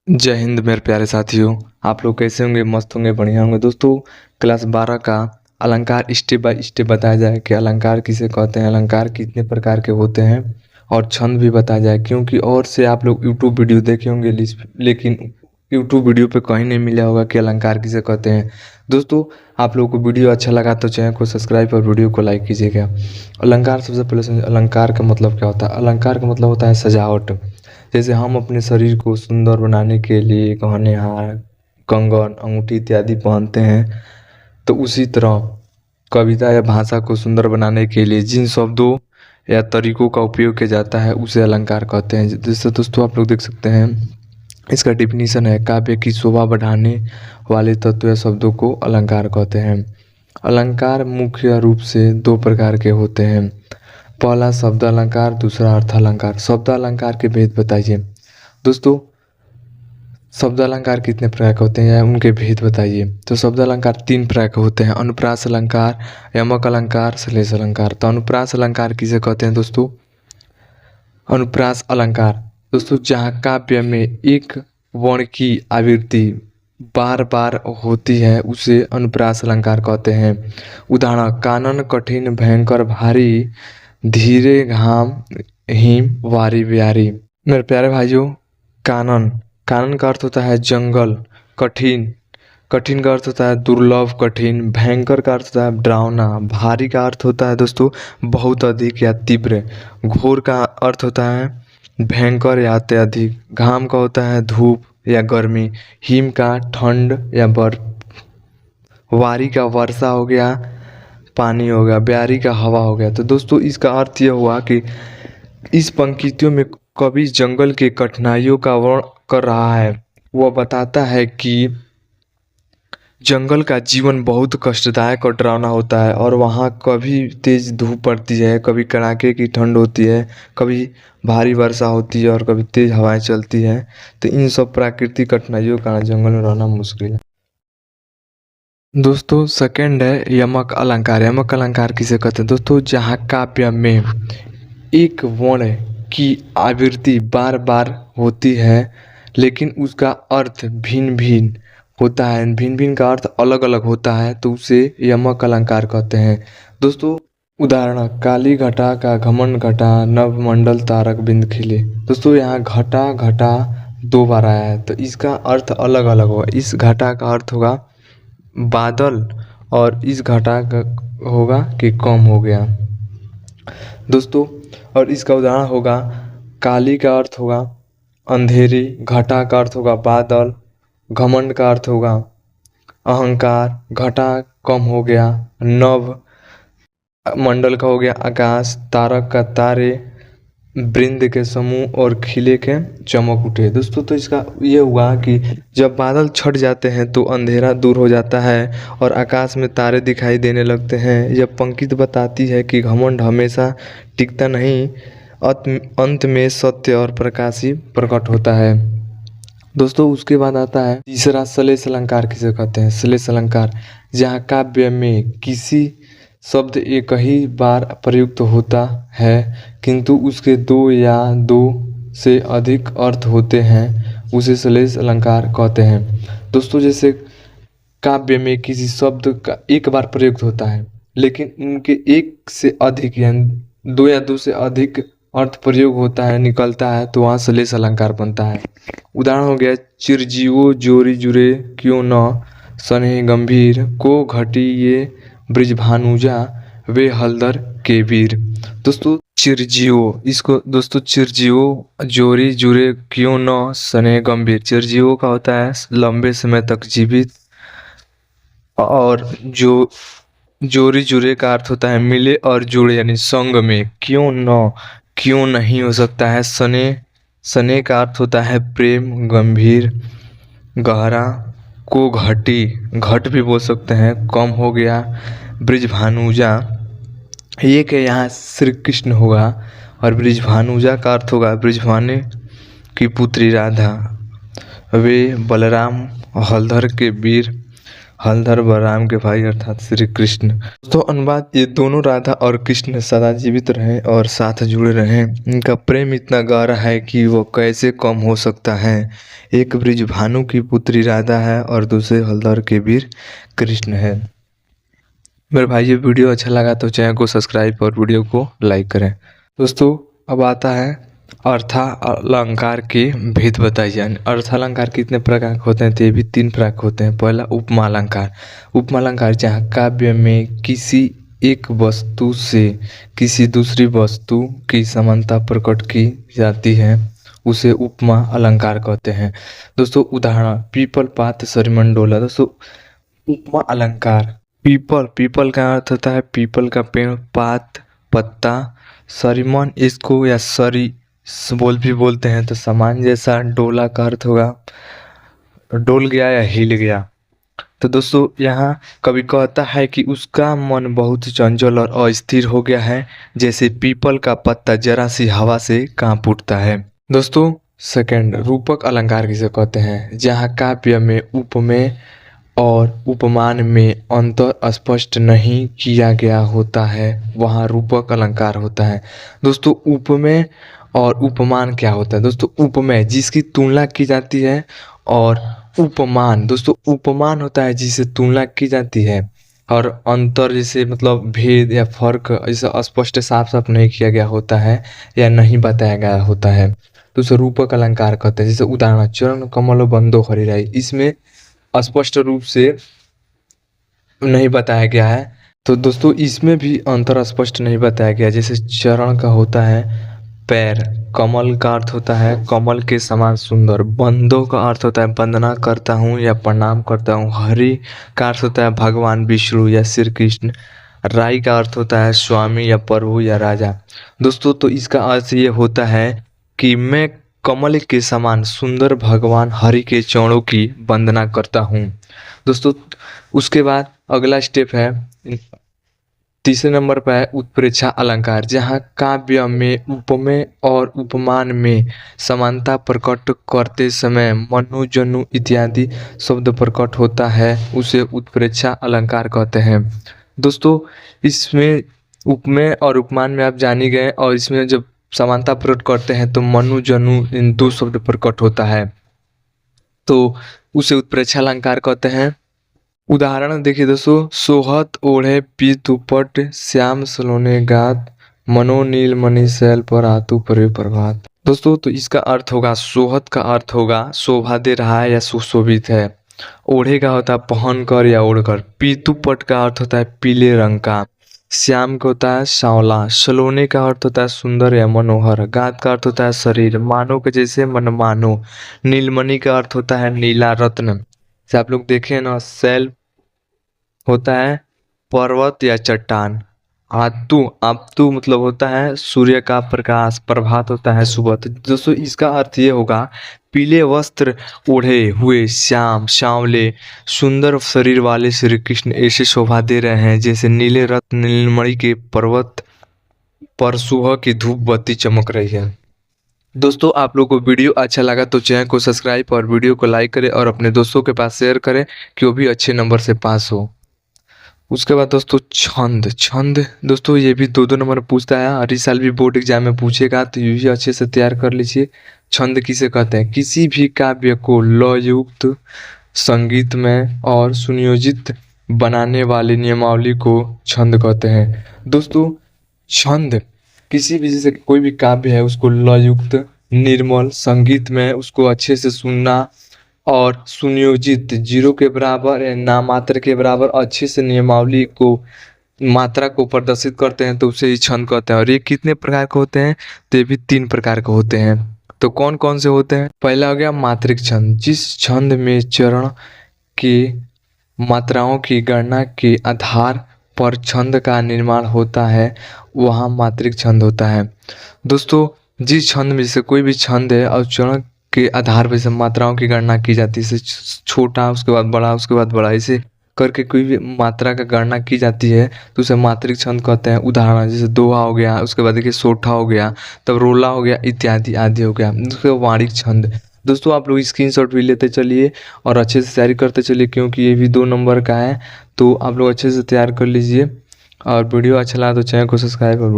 जय हिंद मेरे प्यारे साथियों। आप लोग कैसे होंगे? मस्त होंगे, बढ़िया होंगे। दोस्तों, क्लास 12 का अलंकार स्टेप बाय स्टेप बताया जाए कि अलंकार किसे कहते हैं, अलंकार कितने प्रकार के होते हैं और छंद भी बताया जाए। क्योंकि और से आप लोग यूट्यूब वीडियो देखे होंगे लेकिन यूट्यूब वीडियो पे कहीं नहीं मिला होगा कि अलंकार किसे कहते हैं। दोस्तों, आप लोगों को वीडियो अच्छा लगा तो चैनल को सब्सक्राइब और वीडियो को लाइक कीजिएगा। अलंकार, सबसे पहले समझिए अलंकार का मतलब क्या होता है। अलंकार का मतलब होता है सजावट। जैसे हम अपने शरीर को सुंदर बनाने के लिए गहने, हार, कंगन, अंगूठी इत्यादि पहनते हैं, तो उसी तरह कविता या भाषा को सुंदर बनाने के लिए जिन शब्दों या तरीकों का उपयोग किया जाता है उसे अलंकार कहते हैं। जैसे दोस्तों आप लोग देख सकते हैं, इसका डिफिनीशन है काव्य की शोभा बढ़ाने वाले तत्व या शब्दों को अलंकार कहते हैं। अलंकार मुख्य रूप से दो प्रकार के होते हैं। पहला शब्द अलंकार, दूसरा अर्थ अलंकार। शब्द अलंकार के भेद बताइए। दोस्तों, शब्द अलंकार कितने प्रकार के होते हैं या उनके भेद बताइए। तो शब्द अलंकार तीन प्रकार के होते हैं। अनुप्रास अलंकार, यमक अलंकार, श्लेष अलंकार। तो अनुप्रास अलंकार किसे कहते हैं दोस्तों? अनुप्रास अलंकार दोस्तों, जहाँ काव्य में एक वर्ण की आवृत्ति बार बार होती है उसे अनुप्रास अलंकार कहते हैं। उदाहरण: कानन कठिन भयंकर भारी, धीरे घाम हिम वारी ब्यारी। मेरे प्यारे भाइयों, कानन कानन का अर्थ होता है जंगल। कठिन कठिन का अर्थ होता है दुर्लभ कठिन। भयंकर का अर्थ होता है डरावना। भारी का अर्थ होता है दोस्तों बहुत अधिक या तीव्र। घोर का अर्थ होता है भयंकर या अत्यधिक। घाम का होता है धूप या गर्मी। हिम का ठंड या बर्फ। वारी का वर्षा हो गया, पानी हो गया। ब्यारी का हवा हो गया। तो दोस्तों, इसका अर्थ यह हुआ कि इस पंक्तियों में कवि जंगल के कठिनाइयों का वर्णन कर रहा है। वह बताता है कि जंगल का जीवन बहुत कष्टदायक और डरावना होता है और वहाँ कभी तेज धूप पड़ती है, कभी कड़ाके की ठंड होती है, कभी भारी वर्षा होती है और कभी तेज हवाएं चलती है। तो इन सब प्राकृतिक कठिनाइयों का जंगल में रहना मुश्किल है। दोस्तों, सेकंड है यमक अलंकार। यमक अलंकार किसे कहते हैं दोस्तों? जहाँ काव्य में एक वर्ण की आवृत्ति बार बार होती है लेकिन उसका अर्थ भिन्न भिन्न होता है, भिन्न भिन्न का अर्थ अलग अलग होता है, तो उसे यमक अलंकार कहते हैं। दोस्तों, उदाहरण: काली घटा का घमंड घटा, नवमंडल तारक बिंद खिले। दोस्तों, यहाँ घटा घटा दो बार आया है तो इसका अर्थ अलग अलग होगा। इस घटा का अर्थ होगा बादल और इस घटा का होगा कि कम हो गया दोस्तों। और इसका उदाहरण होगा काली का अर्थ होगा अंधेरी, घटा का अर्थ होगा बादल, घमंड का अर्थ होगा अहंकार, घटा कम हो गया, नव मंडल का हो गया आकाश, तारक का तारे, वृंद के समूह और खिले के चमक उठे। दोस्तों, तो इसका ये हुआ कि जब बादल छट जाते हैं तो अंधेरा दूर हो जाता है और आकाश में तारे दिखाई देने लगते हैं। यह पंक्ति बताती है कि घमंड हमेशा टिकता नहीं, अंत में सत्य और प्रकाश ही प्रकट होता है। दोस्तों, उसके बाद आता है तीसरा श्लेष अलंकार किसे कहते हैं? श्लेष अलंकार, जहाँ काव्य में किसी शब्द एक ही बार प्रयुक्त होता है किंतु उसके दो या दो से अधिक अर्थ होते हैं, उसे श्लेष अलंकार कहते हैं। दोस्तों, जैसे काव्य में किसी शब्द का एक बार प्रयुक्त होता है लेकिन उनके एक से अधिक यानी दो या दो से अधिक अर्थ प्रयोग होता है, निकलता है, तो वहाँ श्लेष अलंकार बनता है। उदाहरण हो गया चिरजीवो जोरी जुरे क्यों न, स्नेह गंभीर को घटी ये ब्रिजभानुजा वे हलदर के वीर। दोस्तों, चिरजीवो, इसको दोस्तों चिरजीवो जोरी जुरे क्यों न स्नेह गंभीर। चिरजीवो का होता है लंबे समय तक जीवित, और जो जोरी जुरे का अर्थ होता है मिले और जुड़े यानी संग में। क्यों न, क्यों नहीं हो सकता है। सने सने का अर्थ होता है प्रेम, गंभीर, गहरा, को घटी, घट भी बोल सकते हैं, कम हो गया। ब्रिजभानुजा, ये के यहाँ श्री कृष्ण होगा और ब्रिजभानुजा का अर्थ होगा ब्रिजभानु की पुत्री राधा, वे बलराम हलधर के वीर। हलधर बलराम के भाई अर्थात श्री कृष्ण। दोस्तों अनुवाद, ये दोनों राधा और कृष्ण सदा जीवित रहे और साथ जुड़े रहे। इनका प्रेम इतना गहरा है कि वो कैसे कम हो सकता है। एक ब्रिजभानु की पुत्री राधा है और दूसरे हलधर के वीर कृष्ण है। मेरे भाई ये वीडियो अच्छा लगा तो चैनल को सब्सक्राइब और वीडियो को लाइक करें। दोस्तों अब आता है अर्था अलंकार के भेद बताइए। अर्थालंकार कितने प्रकार के होते हैं, तो ये भी 3 प्रकार के होते हैं। पहला उपमा अलंकार। उपमा अलंकार जहाँ काव्य में किसी एक वस्तु से किसी दूसरी वस्तु की समानता प्रकट की जाती है, उसे उपमा अलंकार कहते हैं। दोस्तों उदाहरण, पीपल पात सरिमंडोला। दोस्तों उपमा अलंकार, पीपल का अर्थ होता है पीपल का पेड़, पात पत्ता, सरिमन इसको या सरी भी बोलते हैं तो सामान जैसा, डोला का अर्थ होगा डोल गया या हिल गया। तो दोस्तों यहाँ कवि कहता है कि उसका मन बहुत चंचल और अस्थिर हो गया है, जैसे पीपल का पत्ता जरा सी हवा से कांप उठता है। दोस्तों सेकंड, रूपक अलंकार किसे कहते हैं, जहाँ काव्य में उपमेय और उपमान में अंतर स्पष्ट नहीं किया गया होता है, वहाँ रूपक अलंकार होता है। दोस्तों उपमेय और उपमान क्या होता है। दोस्तों उपमेय जिसकी तुलना की जाती है, और उपमान दोस्तों उपमान होता है जिससे तुलना की जाती है, और अंतर जैसे मतलब भेद या फर्क जैसे स्पष्ट साफ साफ नहीं किया गया होता है या नहीं बताया गया होता है, तो उसे रूपक अलंकार कहते हैं। जैसे उदाहरण, चरण कमल बंदो हरिराई, इसमें स्पष्ट रूप से नहीं बताया गया है, तो दोस्तों इसमें भी अंतर स्पष्ट नहीं बताया गया। जैसे चरण का होता है पैर, कमल का अर्थ होता है कमल के समान सुंदर, बंदों का अर्थ होता है वंदना करता हूँ या प्रणाम करता हूँ, हरि का अर्थ होता है भगवान विष्णु या श्री कृष्ण, राई का अर्थ होता है स्वामी या प्रभु या राजा। दोस्तों तो इसका अर्थ ये होता है कि मैं कमल के समान सुंदर भगवान हरि के चरणों की वंदना करता हूँ। दोस्तों उसके बाद अगला स्टेप है, तीसरे नंबर पर है उत्प्रेक्षा अलंकार, जहाँ काव्य में उपमेय और उपमान में समानता प्रकट करते समय मनु जनु इत्यादि शब्द प्रकट होता है, उसे उत्प्रेक्षा अलंकार कहते हैं। दोस्तों इसमें उपमेय और उपमान में आप जान ही गए, और इसमें जब समानता प्रकट करते हैं तो मनु जनु इन 2 शब्द प्रकट होता है, तो उसे उत्प्रेक्षा अलंकार कहते हैं। उदाहरण देखिए दोस्तों, सोहत ओढ़े पीत उपट, श्याम सलोने गात, मनो नील मणि शैल पर आतु परे प्रभात। दोस्तों तो इसका अर्थ होगा, सोहत का अर्थ होगा शोभा दे रहा है या सुशोभित है, ओढ़े का होता है पहन कर या ओढ़कर, पीतुपट का अर्थ होता है पीले रंग का, श्याम का होता है सांवला, सलोने का अर्थ होता है सुंदर या मनोहर, गात का अर्थ होता है शरीर, मानो के जैसे मन मानो, नीलमणि का अर्थ होता है नीला रत्न। से आप लोग देखें ना, शैल होता है पर्वत या चट्टान, आप्तु मतलब होता है सूर्य का प्रकाश, प्रभात होता है सुबह। तो दोस्तों इसका अर्थ ये होगा, पीले वस्त्र ओढ़े हुए श्याम सांवले सुंदर शरीर वाले श्री कृष्ण ऐसे शोभा दे रहे हैं जैसे नीले रत्न नीलमणि के पर्वत पर सुबह की धूप बत्ती चमक रही है। दोस्तों आप लोग को वीडियो अच्छा लगा तो चैनल को सब्सक्राइब और वीडियो को लाइक करें और अपने दोस्तों के पास शेयर करें कि वो भी अच्छे नंबर से पास हो। उसके बाद दोस्तों छंद दोस्तों ये भी 2-2 नंबर पूछता है, हर साल भी बोर्ड एग्जाम में पूछेगा, तो ये भी अच्छे से तैयार कर लीजिए। छंद किसे कहते हैं, किसी भी काव्य को लययुक्त संगीत में और सुनियोजित बनाने वाली नियमावली को छंद कहते हैं। दोस्तों छंद किसी भी, जैसे कोई भी काव्य है उसको लययुक्त निर्मल संगीत में उसको अच्छे से सुनना और सुनियोजित 0 के बराबर या नामात्र के बराबर अच्छे से नियमावली को मात्रा को प्रदर्शित करते हैं, तो उसे ही छंद कहते हैं। और ये कितने प्रकार के होते हैं, तो ये भी 3 प्रकार के होते हैं। तो कौन कौन से होते हैं, पहला हो गया मात्रिक छंद, जिस छंद में चरण के मात्राओं की गणना के आधार पर छंद का निर्माण होता है वहाँ मात्रिक छंद होता है। दोस्तों जिस छंद में, जैसे कोई भी छंद है और चरण के आधार पर से मात्राओं की गणना की जाती है, जैसे छोटा उसके बाद बड़ा उसके बाद बड़ा, ऐसे करके कोई भी मात्रा का गणना की जाती है तो उसे मात्रिक छंद कहते हैं। उदाहरण जैसे दोहा हो गया, उसके बाद देखिए सोठा हो गया, तब रोला हो गया इत्यादि आदि हो गया। उसके वाणिक छंद, दोस्तों आप लोग स्क्रीनशॉट भी लेते चलिए और अच्छे से तैयारी करते चलिए, क्योंकि ये भी 2 नंबर का है। तो आप लोग अच्छे से तैयार कर लीजिए और वीडियो अच्छा लगा तो चैनल को सब्सक्राइब और